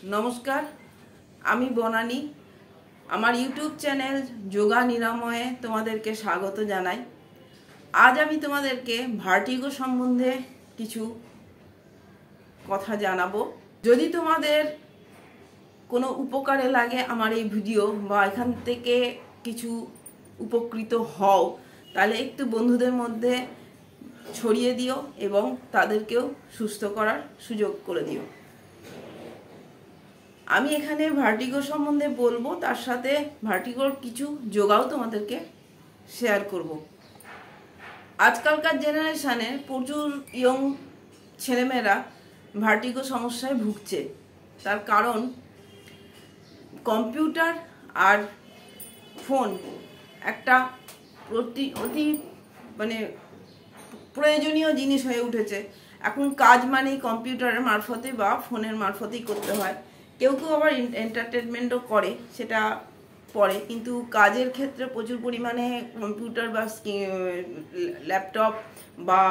নমস্কার, আমি বনানী। আমার ইউটিউব চ্যানেল যোগা নিরাময়ে তোমাদেরকে স্বাগত জানাই। আজ আমি তোমাদেরকে ভার্টিগো সম্বন্ধে কিছু কথা জানাবো। যদি তোমাদের কোনো উপকারে লাগে আমার এই ভিডিও বা এখান থেকে কিছু উপকৃত হও, তাহলে একটু বন্ধুদের মধ্যে ছড়িয়ে দিও এবং তাদেরকেও সুস্থ করার সুযোগ করে দিও। আমি এখানে ভার্টিগো সম্বন্ধে বলবো, তার সাথে ভার্টিগোর কিছু যোগাও তোমাদেরকে শেয়ার করব। আজকালকার জেনারেশানে প্রচুর ইয়ং ছেলেমেয়েরা ভার্টিগো সমস্যায় ভুগছে। তার কারণ কম্পিউটার আর ফোন একটা অতি প্রয়োজনীয় জিনিস হয়ে উঠেছে। এখন কাজ মানেই কম্পিউটারের মারফতে বা ফোনের মারফতেই করতে হয়। কেউ কেউ আবার এন্টারটেনমেন্টও করে, সেটা পরে, কিন্তু কাজের ক্ষেত্রে প্রচুর পরিমাণে কম্পিউটার বা ল্যাপটপ বা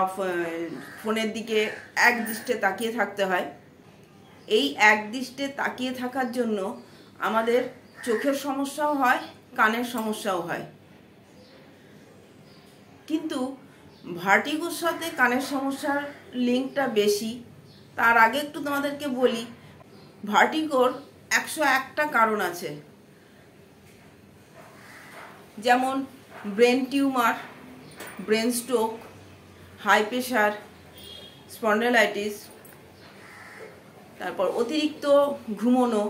ফোনের দিকে একদৃষ্টে তাকিয়ে থাকতে হয়। এই একদৃষ্টে তাকিয়ে থাকার জন্য আমাদের চোখের সমস্যাও হয়, কানের সমস্যাও হয়। কিন্তু ভার্টিগোর সাথে কানের সমস্যার লিঙ্কটা বেশি। তার আগে একটু তোমাদেরকে বলি, ভার্টিগোর 101টা কারণ আছে। যেমন brain tumour, brain stroke, high pressure, spondylitis, তারপর অতিরিক্ত ঘুমোনো,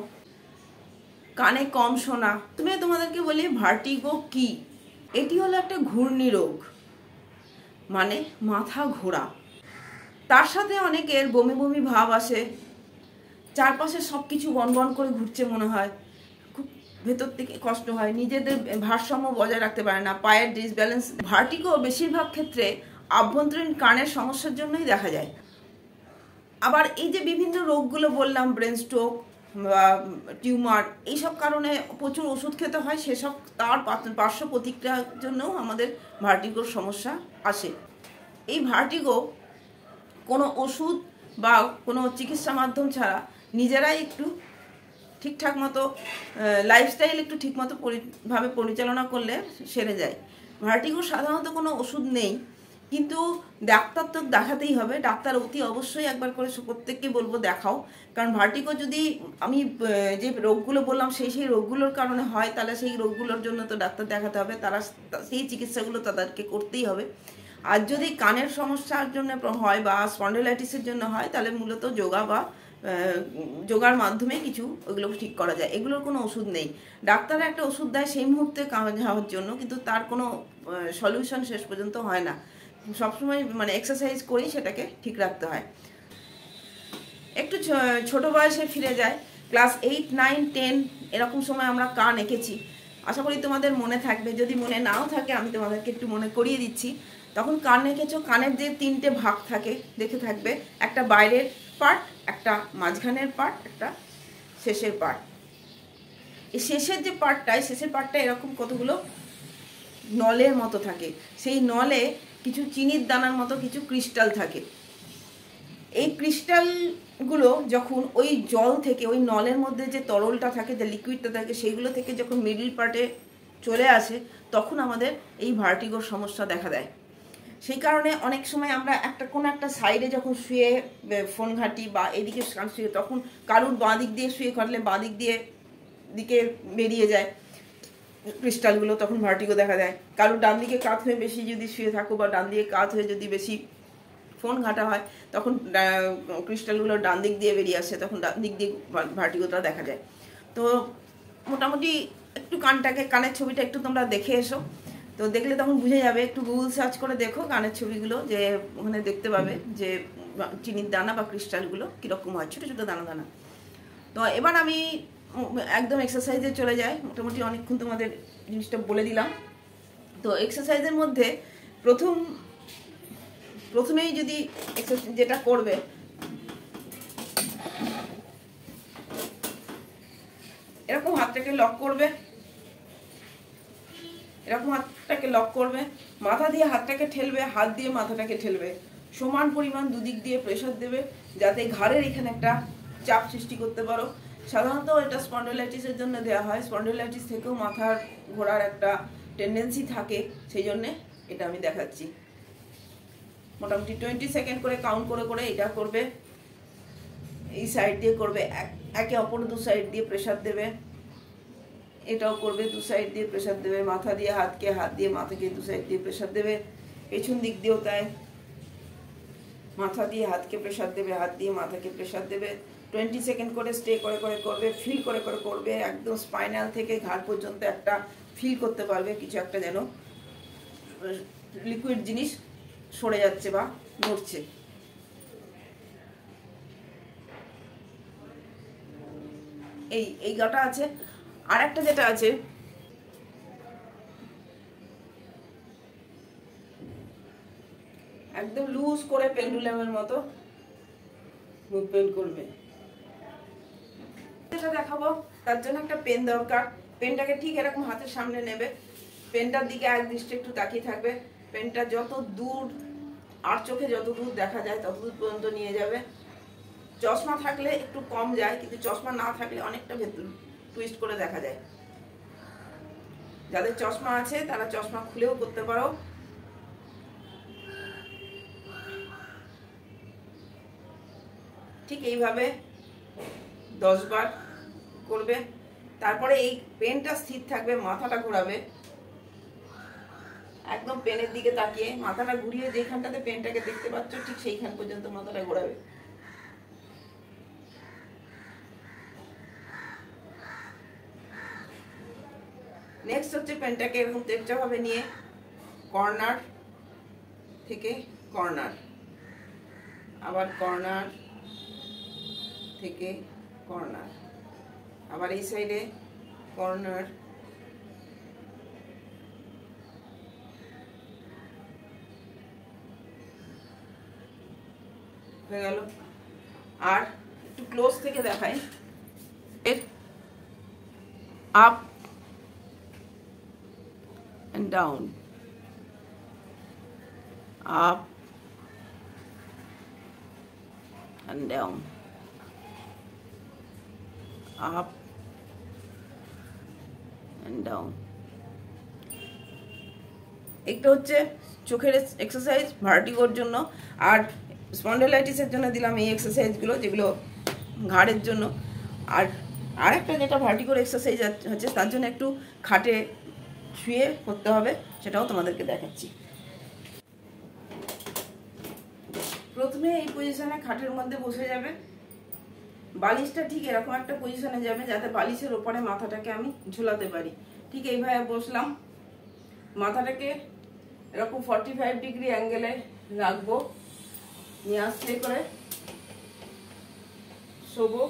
কানে কম শোনা। তোমাদেরকে বলি ভার্টিগো কি। এটি হলো একটা ঘূর্ণি রোগ, মানে মাথা ঘোরা। তার সাথে অনেকের বমি বমি ভাব আসে, চারপাশে সব কিছু বনবন করে ঘুরছে মনে হয়, খুব ভেতর থেকে কষ্ট হয়, নিজেদের ভারসাম্য বজায় রাখতে পারে না, পায়ের ডিসব্যালেন্স। ভার্টিগো বেশিরভাগ ক্ষেত্রে আভ্যন্তরীণ কানের সমস্যার জন্যই দেখা যায়। আবার এই যে বিভিন্ন রোগগুলো বললাম, ব্রেন স্ট্রোক বা টিউমার, এইসব কারণে প্রচুর ওষুধ খেতে হয়। সেসব তার পার্শ্ব প্রতিক্রিয়ার জন্যও আমাদের ভার্টিগোর সমস্যা আসে। এই ভার্টিগো কোনো ওষুধ বা কোনো চিকিৎসা মাধ্যম ছাড়া নিজেরাই একটু ঠিকঠাক মতো লাইফস্টাইল একটু ঠিকমতো ভাবে পরিচালনা করলে সেরে যায়। ভার্টিগোর সাধারণত কোনো ওষুধ নেই, কিন্তু ডাক্তার তো দেখাতেই হবে। ডাক্তার অতি অবশ্যই একবার করে প্রত্যেককে বলবো দেখাও। কারণ ভার্টিগো যদি আমি যে রোগগুলো বললাম সেই রোগগুলোর কারণে হয়, তাহলে সেই রোগগুলোর জন্য তো ডাক্তার দেখাতে হবে, তারা সেই চিকিৎসাগুলো তাদেরকে করতেই হবে। আর যদি কানের সমস্যার জন্য হয় বা স্পন্ডাইলাইটিসের জন্য হয়, তাহলে মূলত যোগার মাধ্যমে কিছু ওগুলো ঠিক করা যায়। এগুলোর কোনো ওষুধ নেই। ডাক্তার একটা ওষুধ দেয় সেই মুহূর্তে কাজ হওয়ার জন্য, কিন্তু তার কোনো সলিউশন শেষ পর্যন্ত হয় না। সবসময় এক্সারসাইজ করেই সেটাকে ঠিক রাখতে হয়। একটু ছোট বয়সে ফিরে যায়, ক্লাস 8, 9, 10 এরকম সময় আমরা কান এঁকেছি। আশা করি তোমাদের মনে থাকবে। যদি মনে নাও থাকে আমি তোমাদেরকে একটু মনে করিয়ে দিচ্ছি। তখন কান এঁকেছো, কানের যে 3টে ভাগ থাকে দেখে থাকবে, একটা বাইরের পার্ট, একটা মাঝখানের পার্ট, একটা শেষের পার্ট। এই শেষের পার্টটা এরকম কতগুলো নলের মতো থাকে। সেই নলে কিছু চিনির দানার মতো কিছু ক্রিস্টাল থাকে। এই ক্রিস্টালগুলো যখন ওই জল থেকে, ওই নলের মধ্যে যে তরলটা থাকে, যে লিকুইডটা থাকে, সেইগুলো থেকে যখন মিডল পার্টে চলে আসে, তখন আমাদের এই ভার্টিগোর সমস্যা দেখা দেয়। সেই কারণে অনেক সময় আমরা কোনো একটা সাইডে যখন শুয়ে ফোন ঘাঁটি বা এদিকে শুয়ে, তখন কারুর বাঁ দিক দিয়ে শুয়ে কাটলে বাঁ দিকে বেরিয়ে যায় ক্রিস্টালগুলো, তখন ভার্টিগো দেখা দেয়। কারুর ডান দিকে কাত হয়ে বেশি যদি শুয়ে থাকো বা ডান দিকে কাত হয়ে যদি বেশি ফোন ঘাঁটা হয়, তখন ক্রিস্টালগুলো ডান দিক দিয়ে বেরিয়ে আসে, তখন ডান দিক দিয়ে ভার্টিগোটা দেখা যায়। তো মোটামুটি একটু কানের ছবিটা একটু তোমরা দেখে এসো। তো দেখলে তখন বুঝে যাবে, একটু গুগল সার্চ করে দেখো কানের ছবিগুলো, যে ওখানে দেখতে পাবে যে চিনির দানা বা ক্রিস্টালগুলো কীরকম হয়, ছোটো ছোটো দানা দানা। তো এবার আমি একদম এক্সারসাইজে চলে যাই। মোটামুটি অনেকক্ষণ তোমাদের জিনিসটা বলে দিলাম। তো এক্সারসাইজের মধ্যে প্রথমেই যদি যেটা করবে, এরকম হাতটাকে লক করবে, মাথা দিয়ে হাতটাকে ঠেলবে, হাত দিয়ে মাথাটাকে ঠেলবে, সমান পরিমাণ দুদিক দিয়ে প্রেসার দেবে, যাতে ঘাড়ের এখানে একটা চাপ সৃষ্টি করতে পারো। সাধারণত এটা স্পন্ডিলাইটিসের জন্য দেওয়া হয়। স্পন্ডিলাইটিস থেকেও মাথার ঘোরার একটা টেন্ডেন্সি থাকে, সেই জন্যে এটা আমি দেখাচ্ছি। মোটামুটি 20 সেকেন্ড করে কাউন্ট করে করে এটা করবে। এই সাইড দিয়ে করবে, একে অপর দু সাইড দিয়ে প্রেসার দেবে। এটাও করবে, দু সাইড দিয়ে প্রেসার দেবে। মাথা দিয়ে হাতকে, হাত দিয়ে মাথাকে দু সাইড দিয়ে প্রেসার দেবে। পেছন দিক দিয়েও তাই, মাথা দিয়ে হাতকে প্রেসার দেবে, হাত দিয়ে মাথাকে প্রেসার দেবে। 20 সেকেন্ড করে স্টে করে করে করবে, ফিল করে করে করবে। একদম স্পাইনাল থেকে ঘাড় পর্যন্ত একটা ফিল করতে পারবে কিছু একটা যেন লিকুইড জিনিস সরে যাচ্ছে বা নড়ছে। এই গাটা আছে। আর একটা যেটা আছে, একদম লুজ করে পেন্ডুলামের মতো মুভমেন্ট করবে। যেটা দেখাবো তার জন্য একটা পেন দরকার। পেনটাকে ঠিক এরকম হাতের সামনে নেবে, পেনটার দিকে এক দৃষ্টি একটু তাকিয়ে থাকবে। পেনটা যত দূর আর চোখে যত দূর দেখা যায় তত দূর পর্যন্ত নিয়ে যাবে। চশমা থাকলে একটু কম যায়, কিন্তু চশমা না থাকলে অনেকটা ভেতর টুইস্ট করে দেখা যায়। যাদের চশমা আছে তারা চশমা খুলেও করতে পারো। ঠিক এইভাবে 10 বার করবে। তারপরে এই পেনটা স্থির থাকবে, মাথাটা ঘোরাবে একদম পেনের দিকে তাকিয়ে। মাথাটা ঘুরিয়ে যেখানটাতে পেনটাকে দেখতে পাচ্ছ ঠিক সেইখান পর্যন্ত মাথাটা ঘোরাবে। নেক্সট হচ্ছে পেনটাকে এরকম তেরচা ভাবে নিয়ে কর্নার থেকে কর্নার, আবার কর্নার থেকে কর্নার, আবার এই সাইডে কর্নার, হয়ে গেল। আর একটু ক্লোজ থেকে দেখাই, এর up and down, up and down, up and down। একটা হচ্ছে চোখের এক্সারসাইজ ভার্টিগোর জন্য, আর স্পন্ডিলাইটিসের জন্য দিলাম এই এক্সারসাইজগুলো যেগুলো ঘাড়ের জন্য। আর আরেকটা যেটা ভার্টিগোর এক্সারসাইজ হচ্ছে তার জন্য একটু খাটে শুয়ে করতে হবে, সেটাও তোমাদেরকে দেখাচ্ছি। প্রথমে এই পজিশনে খাটের মধ্যে বসে যাবে, বালিশটা ঠিক এরকম একটা পজিশনে যাবে যাতে বালিশের ওপরে মাথাটাকে আমি ঝুলাতে পারি। ঠিক এইভাবে বসলাম, মাথাটাকে এরকম 45 ডিগ্রি অ্যাঙ্গেলে রাখবো, নিয়ে আস্তে করে শোবো,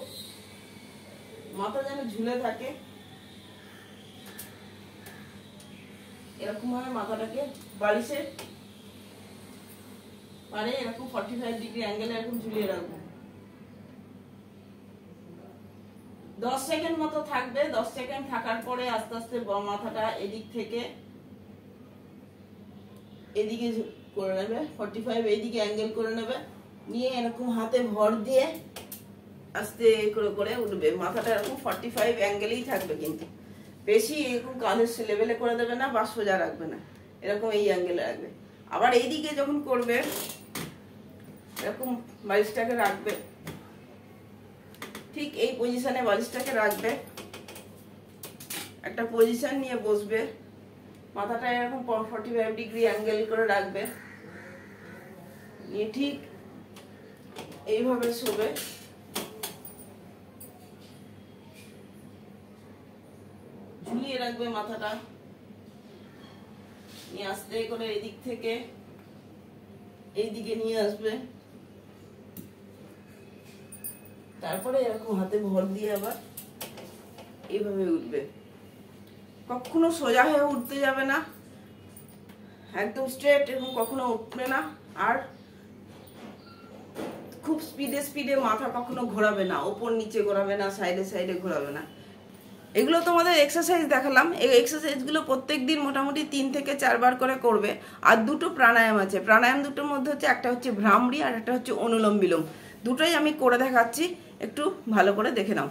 মাথা যেন ঝুলে থাকে। এরকম ভাবে মাথাটাকে বালিশের পারে এরকম 45 ডিগ্রি অ্যাঙ্গেলে এরকম ঝুলিয়ে রাখবো। 10 সেকেন্ড মতো থাকবে। 10 সেকেন্ড থাকার পরে আস্তে আস্তে মাথাটা এদিক থেকে এদিকে করে নেবে, 45 এইদিকে অ্যাঙ্গেল করে নেবে, নিয়ে এরকম হাতে ভর দিয়ে আস্তে করে করে উঠবে। মাথাটা এরকম 45 অ্যাঙ্গেলেই থাকবে, কিন্তু বেশি এরকম কাঁধের লেভেলে করে দেবে না বা সোজা রাখবে না, এরকম এই অ্যাঙ্গেলে রাখবে। আবার এইদিকে যখন করবে এরকম বালিশটাকে রাখবে, ঠিক এই পজিশনে বালিশটাকে রাখবে, একটা পজিশন নিয়ে বসবে, মাথাটা এরকম 45 ডিগ্রি অ্যাঙ্গেল করে রাখবে, নিয়ে ঠিক এইভাবে শোবে। ঝুলিয়ে রাখবে মাথাটা, নিয়ে আস্তে করে এদিক থেকে এইদিকে নিয়ে আসবে, তারপরে এরকম হাতে ভর দিয়ে আবার এইভাবে উঠবে। কখনো সোজা হয়ে উঠতে যাবে না, একদম স্ট্রেট এরকম কখনো উঠবে না। আর খুব স্পিডে স্পিডে মাথা কখনো ঘোরাবে না, ওপর নিচে ঘোরাবে না, সাইডে সাইডে ঘোরাবে না। এগুলো তোমাদের এক্সারসাইজ দেখালাম। এই এক্সারসাইজগুলো প্রত্যেক দিন মোটামুটি 3 থেকে 4 বার করে করবে। আর দুটো প্রাণায়াম আছে, প্রাণায়াম দুটোর মধ্যে হচ্ছে একটা হচ্ছে ভ্রামরী আর একটা হচ্ছে অনুলোম বিলোম। দুটোই আমি করে দেখাচ্ছি, একটু ভালো করে দেখে নাও।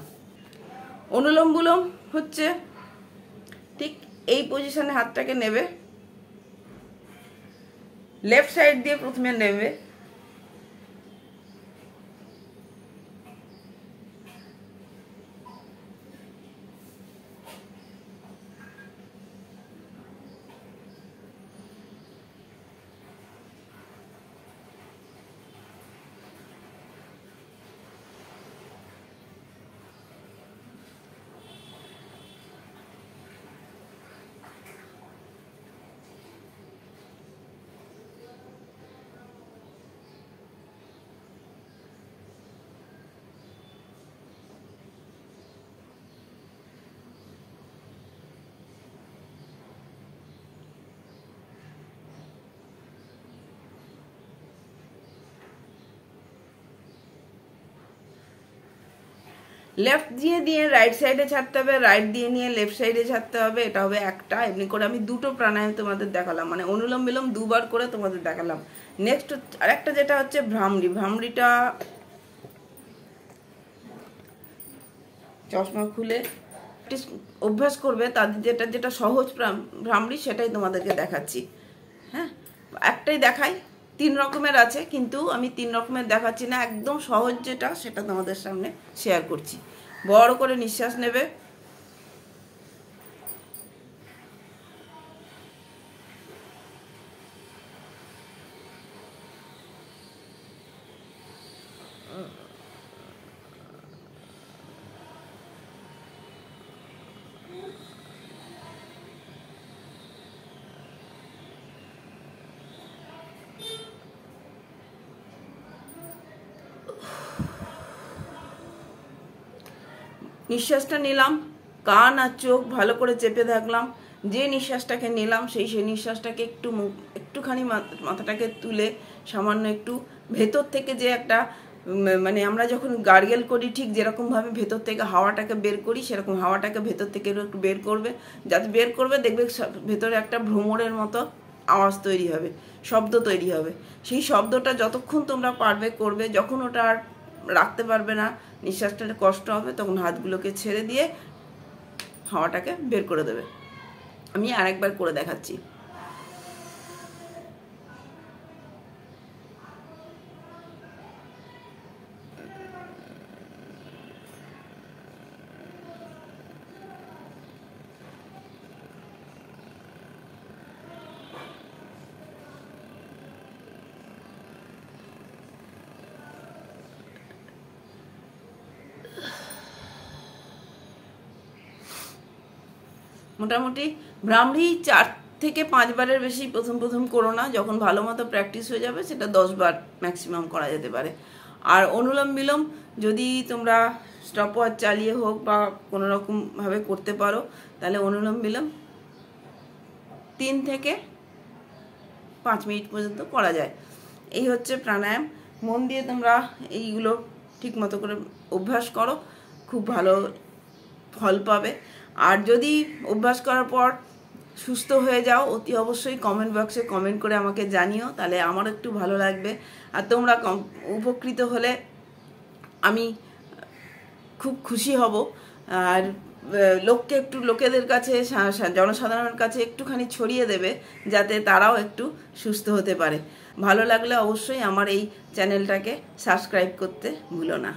অনুলোম বিলোম হচ্ছে ঠিক এই পজিশনে হাতটাকে নেবে, লেফট সাইড দিয়ে প্রথমে নেবে, লেফট দিয়ে রাইট সাইডে ছাড়তে হবে, রাইট দিয়ে নিয়ে লেফট সাইডে ছাড়তে হবে। এটা হবে একটা। এমনি করে আমি দুটো প্রাণায়াম তোমাদের দেখালাম, মানে অনুলোম বিলোম দুবার করে তোমাদের দেখালাম। নেক্সট আরেকটা যেটা হচ্ছে ভ্রামরি। ভ্রামরিটা চশমা খুলে অভ্যাস করবে, তাদের যেটা যেটা সহজ ভ্রামরি সেটাই তোমাদেরকে দেখাচ্ছি। হ্যাঁ, একটাই দেখাই, 3 রকমের আছে, কিন্তু আমি 3 রকমের দেখাচ্ছি না, একদম সহজ যেটা সেটা তোমাদের সামনে শেয়ার করছি। বড় করে নিঃশ্বাস নেবে, নিঃশ্বাসটা নিলাম, কান আর চোখ ভালো করে চেপে থাকলাম। যে নিঃশ্বাসটাকে নিলাম সেই নিঃশ্বাসটাকে একটুখানি মাথাটাকে তুলে সামান্য একটু ভেতর থেকে, যে একটা মানে আমরা যখন গার্গেল করি ঠিক যেরকমভাবে ভেতর থেকে হাওয়াটাকে বের করি, সেরকম হাওয়াটাকে ভেতর থেকে একটু বের করবে। যাতে বের করবে দেখবে ভেতরে একটা ভ্রমরের মতো আওয়াজ তৈরি হবে, শব্দ তৈরি হবে। সেই শব্দটা যতক্ষণ তোমরা পারবে করবে, যখন ওটা আর রাখতে পারবে না, নিঃশ্বাসটা কষ্ট হবে, তখন হাতগুলোকে ছেড়ে দিয়ে হাওয়াটাকে বের করে দেবে। আমি আরেকবার করে দেখাচ্ছি। মোটামুটি ভ্রামরি 4 থেকে 5 বারের বেশি প্রথম করো না। যখন ভালো মতো প্র্যাকটিস হয়ে যাবে সেটা 10 বার ম্যাক্সিমাম করা যেতে পারে। আর অনুলোম বিলোম যদি তোমরা স্টপওয়াচ চালিয়ে হোক বা কোনো রকমভাবে করতে পারো, তাহলে অনুলোম বিলোম 3 থেকে 5 মিনিট পর্যন্ত করা যায়। এই হচ্ছে প্রাণায়াম। মন দিয়ে তোমরা এইগুলো ঠিক মতো করে অভ্যাস করো, খুব ভালো ফল পাবে। আর যদি অভ্যাস করার পর সুস্থ হয়ে যাও, অতি অবশ্যই কমেন্ট বক্সে কমেন্ট করে আমাকে জানিও, তাহলে আমার একটু ভালো লাগবে। আর তোমরা উপকৃত হলে আমি খুব খুশি হব। আর লোকেদের কাছে, জনসাধারণের কাছে একটুখানি ছড়িয়ে দেবে, যাতে তারাও একটু সুস্থ হতে পারে। ভালো লাগলে অবশ্যই আমার এই চ্যানেলটাকে সাবস্ক্রাইব করতে ভুলো না।